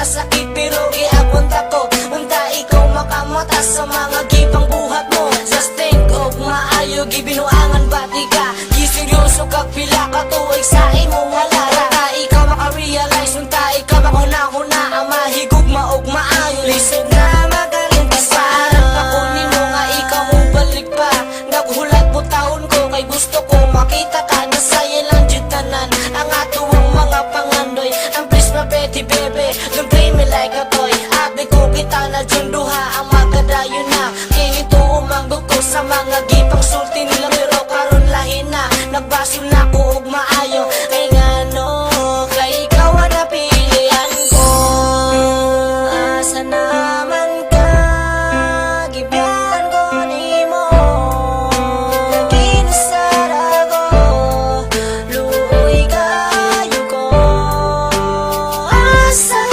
Sakit pero giagunta ko unta ikaw makamata sa mga gipang buhat mo. Just think of maayo gibinuangan bati ka, giseryoso kag pila ka tuig sa imong halara. Ta ikaw maka-realize unta ikaw makuna-huna ang mahigugma og maayo. Lisod na magaling ka sa harap ako nimo nga ikaw mo balik pa. Naghulat mo taon ko kay gusto ko makita ka na saya lang jud tanan ang atuang mga pangandoy. Ang please my Betty baby, don't play me like a toy. Abi ko kita na dyan duha ang magadayon na. Kinito umanggog ko sa mga gipang sulti nila pero karon lahin na. Nagbasol na ko og maayo kay ngano kay ikaw ang napilian ko. Asa naman ka gibiyan ko nimo. Kinasara ko luoy kayo ko. Asa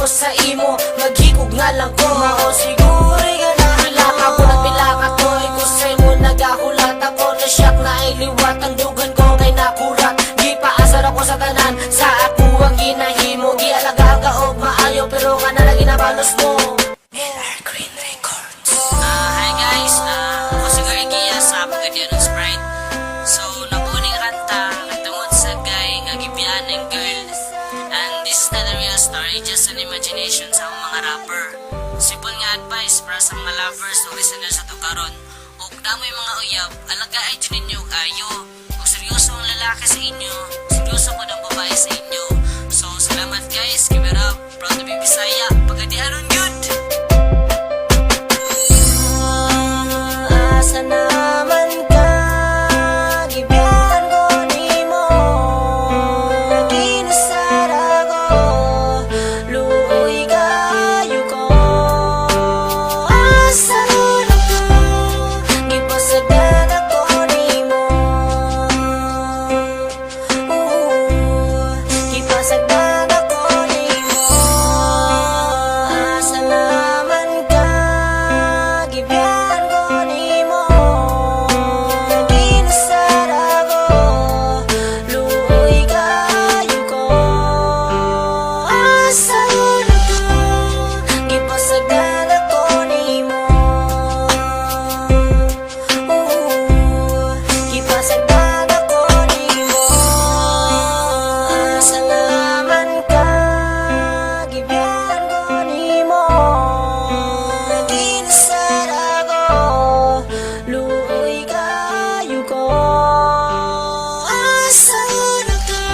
sa imo, maghigog na lang ko. Mao siguro ka na hilaka ko na pilaka ko. Ikaw sa'y mo nagahulat ako na siyak na iliwat. Ang dugan ko kay nakurat. Di paasar ako sa tanan, sa ako ang ginahimo. Gialaga ka o maayo pero ka na lagi nabalos mo. Miller Green Records. Hi guys, ako si Gargia sa Pagadian ng Sprite. So, nabuning kanta motivation sa among mga rapper. Simple nga advice para sa mga lovers o listeners sa tukaron. O damoy mga uyab, alagaan dyan ninyo kayo. Kung seryoso ang lalaki sa inyo, seryoso po ng babae sa inyo. So salamat guys, keep it up, proud to be Bisaya, pagkatiaron yun! Asa naman ka, gibiyahan ko nimo. Ginasara ko, luoy kayo ko. Asa na ka, gipasagdan ako nimo. Gipasagdan ako nimo. Asa naman ka, gibiyahan ko nimo. Ginasara ko, luoy kayo ko. Asa na ka, gipasagdan ako nimo. Gipasagdan ako nimo. Asa naman ka, gibiyahan ko nimo. Ginasara ko, luoy kayo ko. Asa na ka,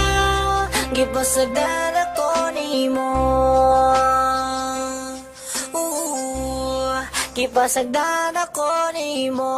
gipasagdan ako nimo. Gipasagdan ako nimo.